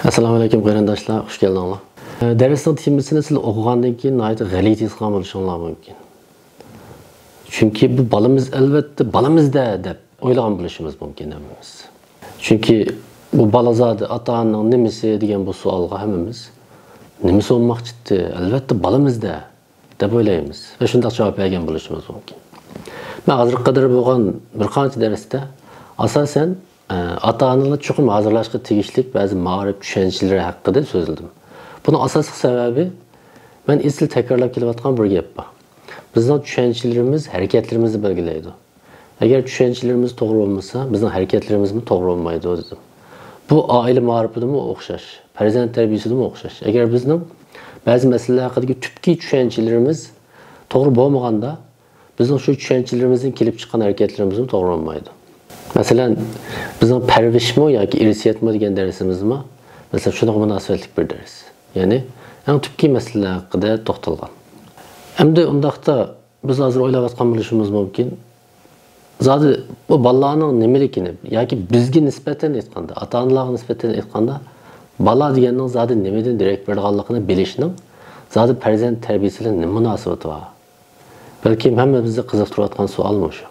Assalomu alaykum qarindoshlar, xush keldinglar. Darsning temasini siz o'qigandan keyin nihoyat g'alati his qilgan bo'lishinglar mumkin. Chunki bu balamiz albatta balamizda deb o'ylagan bo'lishimiz mumkin hammamiz. Chunki bu balazodi ota-onaning nimasi degan bu savolga hammamiz nimasi olmoqchi? Albatta balamizda deb o'ylaymiz va shunday javob bergan bo'lishimiz mumkin. Men hozirga qadar bo'lgan bir qancha darsda asosan ata-onalar chuqur hazırlashga tegishli ba'zi ma'rif tushunchalar haqida so'zladim. Buning asosiy sababi men izchil takrorlab kelayotgan bir gap bor. Bizning tushunchalarimiz harakatlarimizni belgilaydi. Agar tushunchalarimiz to'g'ri bo'lmasa, bizning harakatlarimiz ham to'g'ri bo'lmaydi dedim. Bu oila ma'rifidami o'xshash, farzand tarbiyasidami o'xshash. Agar bizning ba'zi masalalar haqidagi tubki tushunchalarimiz to'g'ri bo'lmaganda, bizning shu tushunchalarimizdan kelib chiqqan harakatlarimiz ham to'g'ri bo'lmaydi. Mesela bizim pervişmi yoki irsiyatmi degan darsimizmi? Mesela shunga munosabatli bir ders. Ya'ni eng tubki masalalar haqida to'xtalgan. Endi undaqda biz hozir o'ylayotgan bo'lishimiz mumkin. Zodi bu bolalarning nimaligini yoki bizga nisbatan aytganda, ota-onalarga nisbatan aytganda, bola deganning zodi nimadan darak berganligini bilishning zodi farzand tarbiyasi bilan nima munosabati bor? Balki hammamizga qiziqtirayotgan savol shu.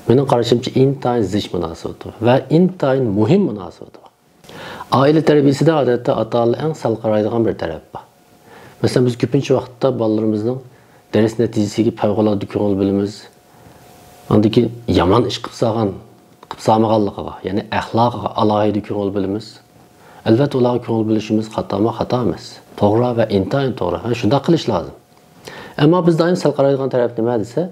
Benim qarashimcha intayin zich münasebeti ve intayin muhim münasebeti var. Aile terbiyesinde adette ata-onalar en sal qaraydigan bir taraf var. Mesela biz köpünçe vaqtda balalarımızın ders neticesiga favqulodda ko'ngil bilimiz, andaki yaman ish qilsamaganligiga, ya'ni axloqiga alohida ko'ngil bilimiz. Albatta ularga ko'ngil bilishimiz xato emas. To'g'ri va intayin to'g'ri. Shunday qilish lozim. Ammo biz doim sal qaraydigan taraf nima desa,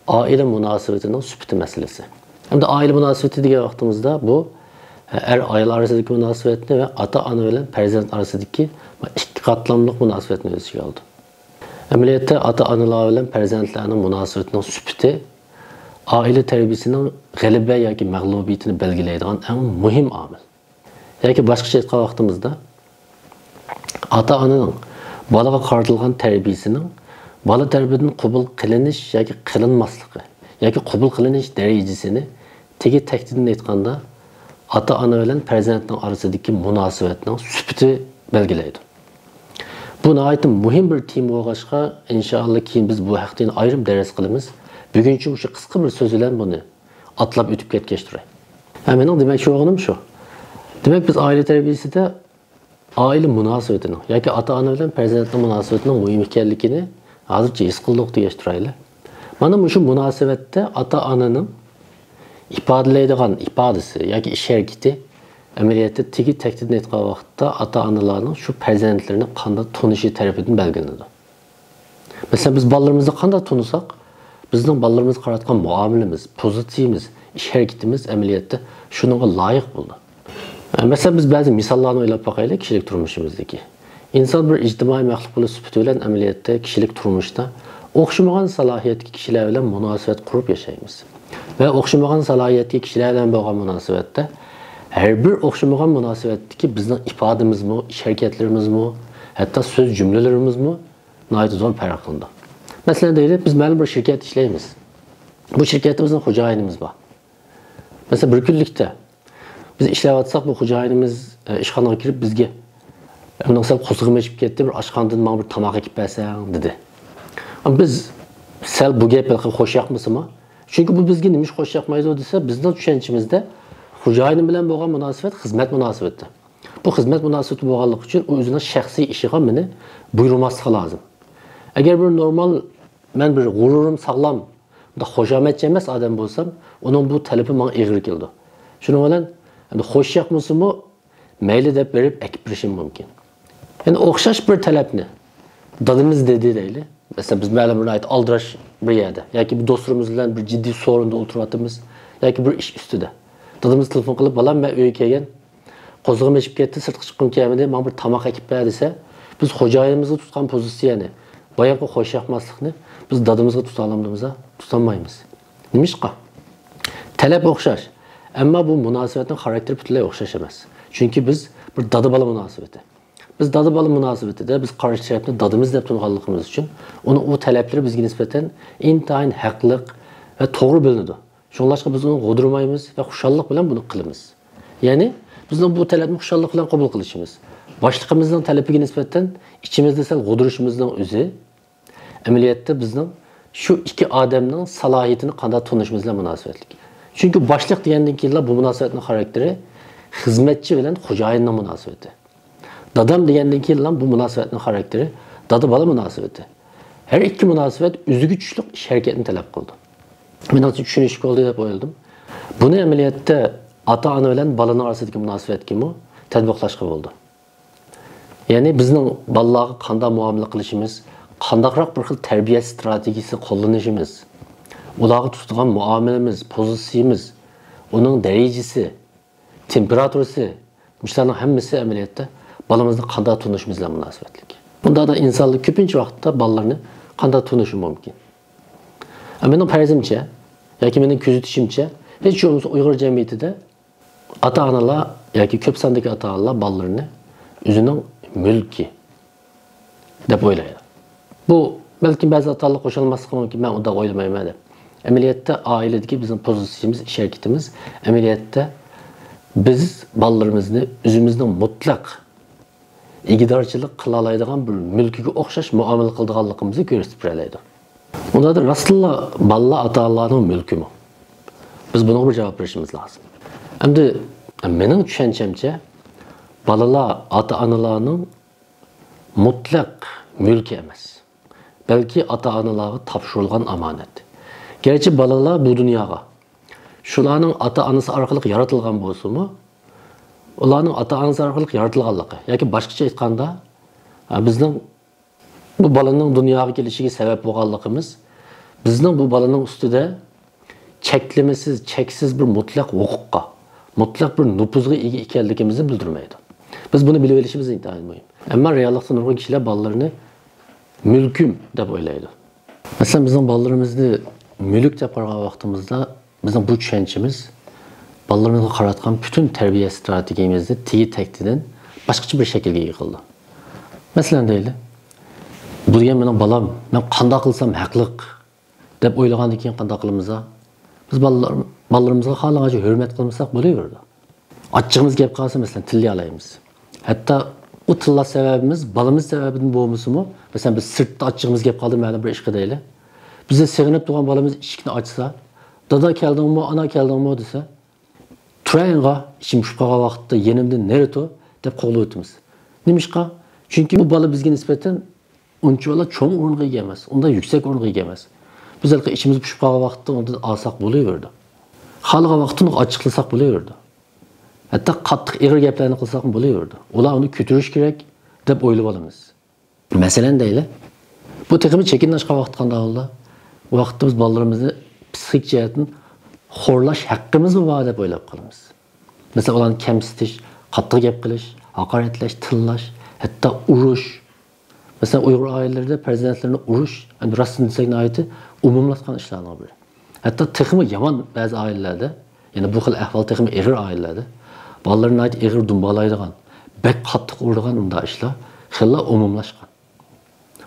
aile münasebetinin süpti meselesi. Hem de aile münasebeti diye vaktimizde bu ayol arasındaki münasebetini ve ata-ana ile farzand arasındaki iki katlamlık münasebetini ölçüye aldı. Ameliyette ata-analar ile farzandlarının münasebetinin süpti aile terbiyesinin galibe yoki mağlubiyetini belgileydiğin en mühim amil. Yoki başka şey etken vaktimizde ata-ananın balaga qartilgan terbiyesinin bola tarafidan qabul qilinish yoki qilinmasligi yoki qabul qilinish darajasini tegi tahdidini aytganda ota-ona bilan farzandning orasidagi munosabatning sifati belgilaydi. Bu nihoyat muhim bir tema bo'lg'achqa, inshaalloh keyin biz bu haqda ayrim dars qilamiz. Buguncha o'sha qisqa bir so'z bilan buni atlab o'tib ketgachtiray. Mening demoqchi bo'lganim shu. Demak biz oila tarbiyasida oila munosabatining yoki ota-ona bilan farzandning munosabatining muhim ekanligini hozircha his qildik deyishtirayli. Mana shu munosabatda ota-onaning ifodalaydigan ifodasi yoki ish harakati amaliyotda tegi tahdidni aytgan vaqtda ota-onalarning shu farzandlarini qanday tunishi tarafidan belgilanadi. Mesela biz bolalarimizni qanday tunisak, bizning bolalarimiz qaratgan muomalamiz, pozitsiyamiz, ish harakatimiz amaliyotda shunga loyiq bo'ldi. Mesela biz ba'zi misollarni o'ylab boqaylik kishilik turmushimizdagi. İnsan bir ictimai məxluq bulup sübütü bilen əməliyyatda, kişilik turmuşda oxşamağın salahiyetli kişiler bilen münasibət qurub yaşayımız. Və oxşamağın salahiyetli kişiler bilen bo'lgan münasibətdə her bir oxşamağın münasibətdəki bizning ifademiz mi, iş hareketlerimiz mi, hatta söz cümlelerimiz mi nəhayət zor fərqlində. Məsələn deyilik, biz məlum bir şirket işləyimiz. Bu şirketimizin xo'jayinimiz var. Mesela bir günlükdə biz işləyətsək bu xo'jayinimiz işxanaga kirib bizga Mesela kusugum eşip gitti, bir aşkandın bana bir tamak ekip versen dedi. Ama biz sel bu gep belki hoş yapmasın mı? Çünkü bu bizge neymiş hoş yapmayız o dese bizden düşüncemizde hocayının bilen boğan münasebet hizmet münasebeti. Bu hizmet münasebeti boğanlık için o yüzden şahsi işi beni buyurması lazım. Eğer bir normal ben bir gururum sağlam da hoşamet cemez adam bulsam onun bu talebi bana ağır geldi. Şunu olan yani hoş yapmasın mı? Meyli de verip ekip birişim mümkün. Yani oxşaş bir talabni dadımız dediği değil. Mesela biz məlum bir ait aldıraş bir yerde. Ya ki bir dostlarımız bilen bir ciddi sorunda oturatımız. Ya ki bir iş üstüde. Dadımız telefon kılıp balam ben öyle kelgen. Kozluğum eşip gitti, sırtı çıkım kelmedi. Bana bir tamak ekip verdiyse biz hocayımızı tutkan pozisyonu, bayağı hoş yapmazlıkını biz dadımızı tutalamdığımıza tutamayız. Neymiş ki? Talep oxşaş. Ama bu münasebetin karakteri bütünlüğü oxşaş emez. Çünkü biz bir dadı balı münasebeti. Biz dadı balı münasebeti de biz karşı tarafta dadımız dep tunğanlığımız için onu o talepleri bizge nispeten intayin haqliq ve doğru bilinadi. Şunlaşqa biz onu qodurmaymiz ve xuşallık bilen bunu qılımız. Yani Bizning bu talabni xushallik bilan qabul qilishimiz. Boshliqimizning talabiga nisbatan ichimizda sal g'udirishimizning o'zi amaliyotda bizning shu ikki odamning salohiyatini qanday tunishimiz bilan munosabatlik. Chunki boshliq degandan keyin bu munosabatning xarakteri xizmatchi bilan xo'jayinning munosabati. Dadam degandan keyin bu munosabatning xarakteri dada bola munosabati. Her ikki munosabat o'ziga tushliq ish harakatni talab qildi. Men hozir tushunishga bo'ldi deb o'yladim. Buni amaliyotda ota-ona bilan bolaning orasidagi munosabatga tatbiqlashga bo'ldi. Ya'ni bizning bolalarga qanday muomala qilishimiz, qandaqroq bir xil tarbiya strategiyasi qo'llanishimiz, ularga tutgan muomalamiz, pozitsiyamiz, uning darajasi, temperaturasi, bularning hammasi amaliyotda bolamizni qanday tunishimiz bilan munosabatlik. Bunda da insonlik ko'pincha vaqtda bolalarni qanday tunishi mumkin. Mening farzimcha yoki mening kuzatishimcha hech bo'lmasa Uyg'ur jamiyatida ota-onalar yoki ko'p sondagi ota-onalar bolalarini o'zining mulki deb o'ylaydi. Bu balki ba'zi ota-onalar qo'shilmasligi mumkin, men unda o'ylamayman deb. Amaliyotda oiladagi bizning pozitsiyamiz, ish harakatimiz amaliyotda biz bolalarimizni o'zimizning mutlaq igidorchilik qila oladigan bir mulkiga o'xshash muomala qiladiganligimizni ko'rsatib beradi. Unda da rasululloh balla ota-onalarning mulkimi. Biz buna bir javob berishimiz lozim. Endi mening tushanchamcha balalar ota-onalarning mutlaq mulki emas. Balki ota-onalarga topshirilgan omonat. Gerçi balalar bu dunyoga shularning ota-onasi orqali yaratilgan bo'lsa-mu, ularning ota-onasi orqali yaratilganligi yoki boshqacha aytganda bizning bu balaning dunyoga kelishiga sabab bo'lganligimiz bizning bu balaning ustida cheklimasiz, cheksiz bir mutlaq huquqqa, mutlaq bir nüfuzga ega ekanligimizni bildirmaydi. Biz buni bilib olishimiz intayin muhim. Ammo reallikda nurg'un kishilar balalarni mulkim deb o'ylaydi. Masalan, bizning balalarimizni mulk deb qaragan vaqtimizda bizning bu tushunchamiz balalarımızga qaratgan bütün terbiye stratejimizni tigi tektidan boshqacha bir shaklga yig'ildi. Masalan deyli, bu degan mening balam, men qanday qilsam haqliq deb o'ylagandan keyin qanday qilamiz? Biz balalarimizga xohlagancha hurmat qilmasak bo'laverdi. Achchig'imiz gap qolsa masalan tilla olaymiz. Hatto u tilla sababimiz balamiz sababidan bo'lmasa-mu, masalan biz sirtda achchig'imiz gap qoldi ma'lum bir ish qidayli. Bizni sig'inib turgan balamiz eshikni ochsa, dada keldingmi, ana keldingmi desa, Turayınğa işim şu qağa vaqtda yenimden nerede deb qo'lib o'timiz. Nimishqa? Chunki bu bola bizga nisbatan uncha cho'ng o'rniga ega emas, unda yuksak o'rniga ega emas. Biz halqa ishimiz pishib qolgan vaqtda undan olsak bo'laverdi. Xalqa vaqtini ochiqlasak bo'laverdi. Hatto qattiq ig'ir gaplarni qilsak bo'laverdi. Ular uni ko'tarish kerak deb o'ylab olamiz. Masalan deyli, bu texmi chekinashqa vaqt qanday bo'ldi? Bu vaqtda biz bolalarimizni psixik jihatdan xo'rlash haqqimiz bor deb o'ylab qolamiz. Masalan, ularni kamsitish, qattiq gap qilish, haqoratlash, tillash, hatto urush. Masalan, Uyg'ur oilalarida farzandlarni urush, endi rostini desakni ayeti umumlashgan ishlarning biri. Hatto texmi yomon ba'zi oilalarda, ya'ni bu xil ahvol texmi ig'ir oilalarda bolalarni ayet ig'ir dumbalaydigan, bek qattiq uradigan unda ishlar xilla umumlashgan.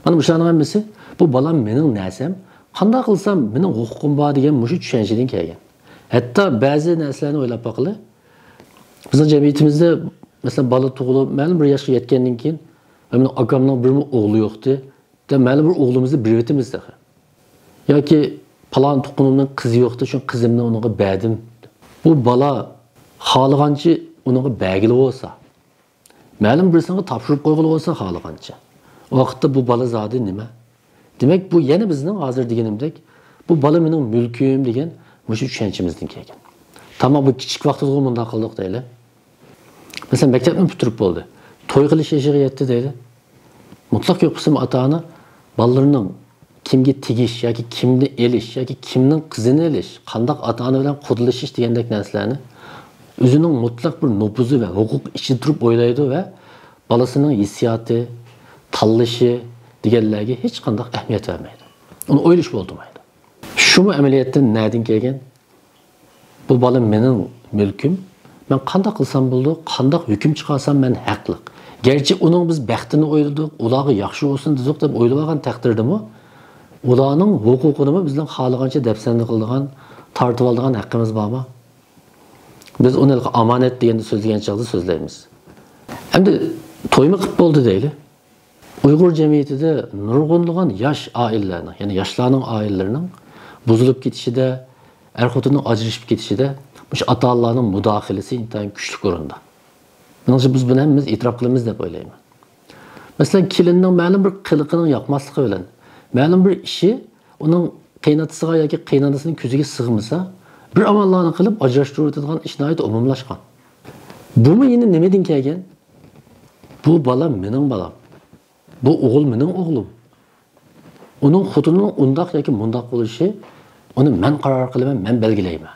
Mana bu ishlarning hammasi bu bolam mening narsam, qanday qilsam mening huquqim bor degan mushu tushunchadan kelgan. Hatta bazı narsalarni o'ylab boqili. Bizning jamiyatimizda masalan bola tug'ilib, ma'lum bir yoshga yetgandan keyin, "Mening akamning bir o'g'li yo'qdi" deb ma'lum bir o'g'limizni birvetimiz dedi. Yoki "Palon tuqqunimning qizi yo'qdi, shu qizimni unga berdim." Bu bola xohlagancha unga bergili bo'lsa, ma'lum birsanga topshirib qo'ygili bo'lsa xohlagancha. O vaqtda bu bola zodi nima? Demak, bu yana bizning hozir deganimdek, bu bola mening mulkim degan mushu tushunchimizdan kelgan. Tamam, bu kichik vaqtda bunday qildik deyli. Masalan, maktabni bitirib bo'ldi. To'y qilish yoshiga yetdi deyli. Mutlaq ko'p qism ota-ona bolalarining kimga tegish yoki kimni elish yoki kimning qizini elish, qandoq ota-ona bilan qudlashish degandek narsalarni o'zining mutlaq bir nufuzi va huquq ichida turib o'ylaydi va bolasining hissiyoti, tanlashi deganlarga hech qanday ahamiyat vermaydi. Uni o'ylash bo'lmaydi. Shumi amaliyotdan nadin kelgan? Bu bola mening mulkim. Men qanday qilsam bo'ldi, qanday hukm chiqarsam men haqliq. Gerçi uning biz baxtini o'yladik, ularga yaxshi bo'lsin dedik deb o'ylab olgan taqdirdami, ularning huquqini bizning xohlagancha dafsanda qiladigan, tortib oladigan haqqimiz bormi? Biz onu amanet degende so'zlagan chog'da so'zlaymiz. Endi to'ymi qilib bo'ldi deyli. Uyg'ur jamiyatida nurg'unlagan yosh oilalarning, ya'ni yoshlarning oilalarining buzilib ketishida, er-xotinning ajrashib ketishida shu ota-onalarning mudoxalasi intayin kuchli o'rinda. Menimcha biz buni hammamiz e'tirof qilamiz deb o'ylayman. Masalan, kelinning ma'lum bir qiliqining yoqmasligi bilan, ma'lum bir ishi uning qaynotasiga yoki qaynonasining ko'ziga sig'masa, bir amallarni qilib ajrashtirib o'tadigan ish nihoyat umumlashgan. Bumi endi nimadan kelgan? Bu bola mening bolam. Bu o'g'il mening o'g'lim. Uning xotinining undoq yoki mundoq bo'lishi uni men qaror qilaman, men belgilayman.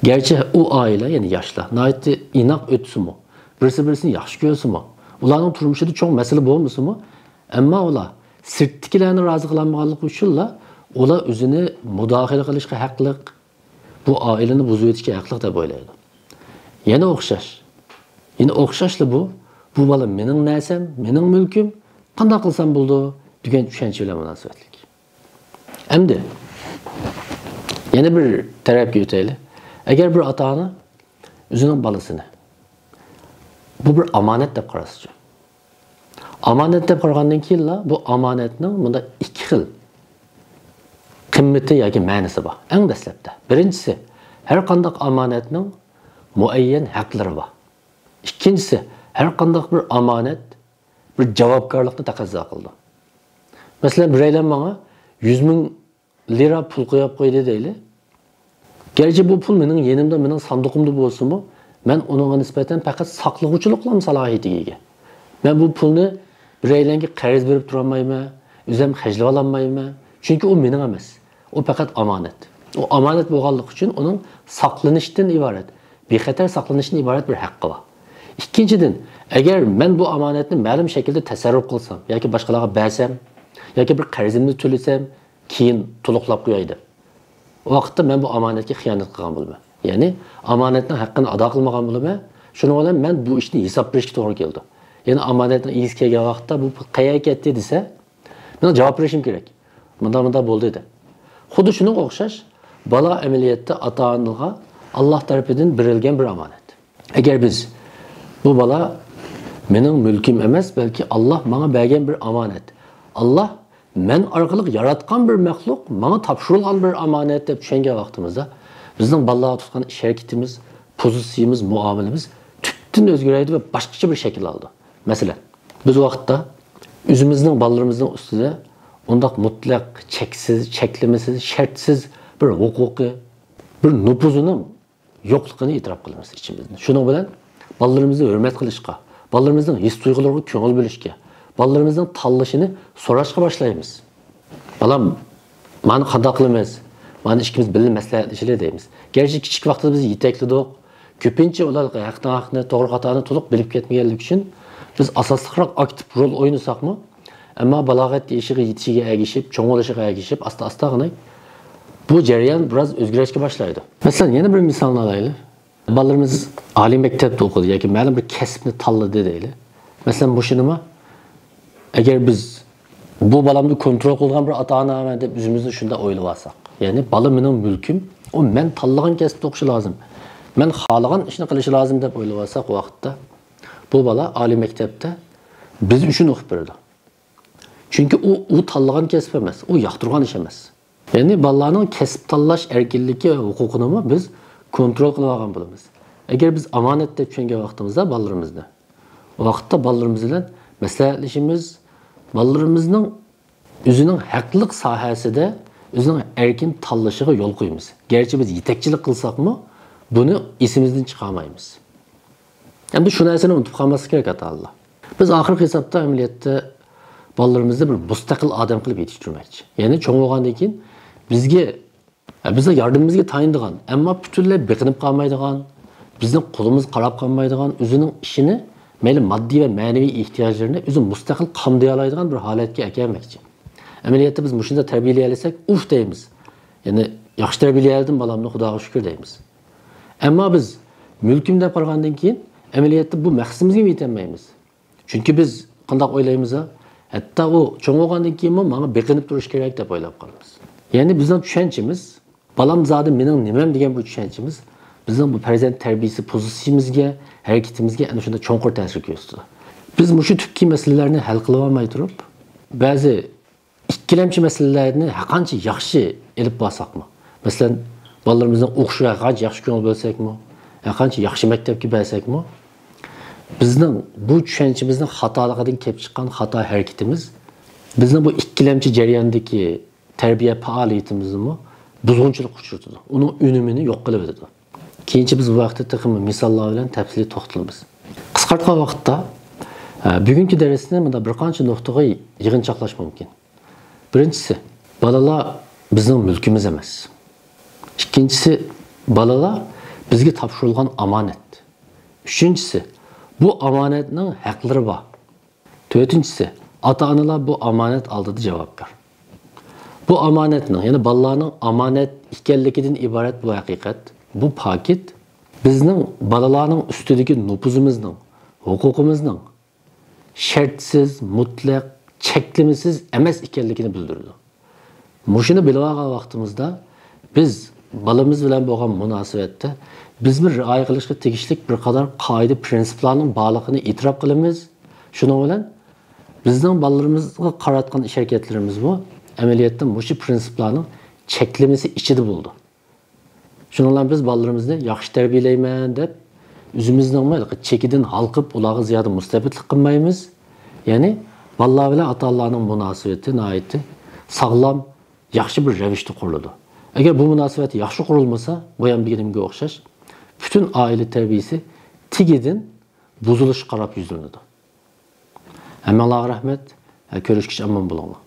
Gerçi u oila, ya'ni yoshlar, nihoyat inoq o'tsimi, birisi-birisini yaxshi ko'rsimi, ularning turmushida cho'ng masala bo'lmasimi, ammo ular sirtdagilarni rozi qilmaganligi uchun ular o'zini mudohala qilishga haqli, bu oilani buzib o'tishga haqli deb o'ylaydi. Yana o'xshash. Yine o'xshashli bu. Bu bola mening narsam, mening mulkim, qanday qilsam bo'ldi degan tushuncha bilan munosabatlik. Endi yana bir tarafga o'taylik. Agar bir ota-ona o'zining bolasini bu bir omonat deb qarasa, omonat deb qaragandan keyin bu omonatning bunda ikki xil qimmati yoki ma'nosi bor. Eng dastlabda birinchisi, har qanday omonatning muayyan haqlari bor. Ikkinchisi, har qanday bir omonat bir javobgarlikni taqozo qildi. Masalan, biraylar menga 100 ming lira pul qo'yib qo'ydi deyli. Gerçi bu pul mening yenimda, mening sanduqimda bo'lsa-mu, men uningga nisbatan faqat saqlag'uchiliklam salohiyatiga ega. Men bu pulni biraylarga qarz berib tura olmayman, o'zim xajlab olmayman. Chunki u mening emas. U faqat omonat. U omonat bo'lganligi uchun uning saqlanishdan iborat, bexatar saqlanishdan iborat bir haqqi bor. Ikkinchidan, agar men bu omonatni ma'lum shaklda tasarruf qilsam yoki boshqalarga bersam yoki bir qarzimni to'lasam, keyin to'liqlab qo'yaydi. O vaqtda men bu omonatga xiyonat qilgan bo'laman. Ya'ni omonatning haqqini ado qilmagan bo'laman. Shuning bilan men bu ishni hisob berishga to'g'ri keldi. Ya'ni omonatning izi kelgan vaqtda bu qayerga ketdi desa, men javob berishim kerak. Bunda bo'ldi dedi. Xuddi shunga o'xshash, bola amaliyotda ota-onaga Alloh tarafidan berilgan bir omonat. Agar biz bu bola mening mulkim emas, balki Alloh menga bergan bir omonat. Alloh men orqali yaratgan bir maxluq, menga topshirilgan bir omonat deb tushungan vaqtimizda bizning bolalarga tutgan ish harakatimiz, pozitsiyamiz, muomalamiz tubdan o'zgaraydi va boshqacha bir shakl oldi. Masalan, biz vaqtda o'zimizning bolalarimizning ustida undaq mutlaq, cheksiz, cheklimasiz, shartsiz bir huquqi, bir nupuzining yo'qligini e'tirof qilamiz ichimizda. Shuning bilan bolalarimizni hurmat qilishga, bolalarimizning his tuyg'ulariga ko'ngil bo'lishga, bolalarimizning tanlashini so'rashga boshlaymiz. Balam, meni qanday qilamiz? Mana ikkimiz birga maslahatlashib deymiz. Gerçi kichik vaqtda biz yetaklidik. Ko'pincha ularga haqni, to'g'ri xatoni to'liq bilib ketmaganligi uchun biz asosliroq aktiv rol o'ynasaqmi, ammo balog'at yoshiga yetishiga ergishib, cho'ng bo'lishiga ergishib, asta-astagina bu jarayon biroz o'zgarishga boshlaydi. Masalan, yana bir misolni olaylik. Bolalarimiz oliy maktabda o'qidi yoki ma'lum bir kasbni tanladi deylik. Masalan, bu nima? Agar biz bu bolamni kontrol qilgan bir ota-onaman deb o'zimizni shunda o'ylab olsak, ya'ni bola mening mulkim, u men tanlagan kasbda o'qishi lozim. Men xohlagan ishni qilishi lozim deb o'ylab olsak, vaqtda bu bola oliy maktabda biz uchun o'qib berdi. Chunki u tanlagan kasb emas, u yoqtirgan ish emas. Ya'ni bolalarning kasb tanlash erkinligi va huquqini biz kontrol qilib olgan bo'lamiz. Agar biz omonat deb tushungan vaqtimizda bolalarimizni, o vaqtda bolalarimiz bilan maslahatlashimiz, bolalarimizning o'zining haqliq sohasida o'zining erkin tanlashiga yo'l qo'yamiz. Gerçi biz yetakchilik qilsakmi, buni esimizdan chiqarmaymiz. Endi shu narsani unutib qolmaslik kerak ota-onalar. Biz oxirgi hisobda amaliyotda bolalarimizni bir mustaqil odam qilib yetishtirmoqchi. Ya'ni cho'ng bo'lgandan keyin bizga yordamimizga tayindigan, ammo butunlay biqinib qolmaydigan, bizning qo'limiz qarab qolmaydigan, o'zining ishini, mayli moddiy va ma'naviy ehtiyojlarini o'zi mustaqil qamday oladigan bir holatga kelmoqchi. Amaliyotda biz shunda tarbiyalasak, uf deymiz. Ya'ni yaxshi tarbiyaladim bolamni, Xudoga shukr deymiz. Ammo biz mulkim deb qaragandan keyin amaliyotda bu maqsadimizga yetolmaymiz. Chunki biz qanday o'ylaymiz? Hatto u cho'ng bo'lgandan keyin menga biqinib turish kerak deb o'ylab qolamiz. Ya'ni bizning tushunchamiz, bolam zodi mening nimam degan bu tushunchamiz bizning bu farzand tarbiyasi pozitsiyamizga, harakatimizga ana shunda cho'nqur ta'sir ko'rsatdi. Biz shu tubki masalalarni hal qila olmay turib, ba'zi ikkilamchi masalalarni qancha yaxshi elib borsaqmi, masalan, bolalarimizni o'qishiga qancha yaxshi ko'ngil bo'lsakmi, qancha yaxshi maktabga bersakmi, bizning bu tushanchamizning xatoligidan kelib chiqqan xato harakatimiz bizning bu ikkilamchi jarayondagi tarbiya faoliyatimizni buzg'unchilik uchratadi. Uning unumini yo'q qilib o'tadi. Keyinchi biz bu vaqtda taqimi misollar bilan tafsiliy to'xtalamiz. Qisqartgan vaqtda bugungi darsni bunda bir qancha nuqtaga yig'inchoqlash mumkin. Birinchisi, bolalar bizning mulkimiz emas. Ikkinchisi, bolalar bizga topshirilgan omonat. Uchinchisi, bu omonatning haqlari bor. To'rtinchisi, ota-onalar bu omonat oldida javobgar. Bu omonatning, ya'ni bolalarning omonat ekanligidan iborat bu haqiqat, bu paket bizning bolalarning ustidagi nupuzimizning, huquqimizning shartsiz, mutlaq, cheklimisiz emas ekanligini bildirdi. Mushuni bilib olgan vaqtimizda biz balamiz bilan bo'lgan munosabatda biz bir rioya qilishga tegishli bir qadar qoida prinsiplarning borligini e'tirof qilamiz. Shuning bilan bizning bolalarimizga qaratgan ish harakatlarimiz bu amaliyotda mushu prinsiplarning cheklimasi ichida bo'ldi. Shuning bilan biz bolalarimizni yaxshi tarbiyalayman deb o'zimizning chekidan halqib ularga ziyoda mustabidlik qilmaymiz. Ya'ni bolalar bilan ota-onalarning munosabati nihoyatda sog'lom, yaxshi bir ravishda quriladi. Agar bu munosabat yaxshi qurilmasa, bu ham deganimga o'xshash, butun oila tarbiyasi tigidan buzilish qarab yuzlanadi. Hammalarga rahmat, ko'rishgacha omon bo'linglar.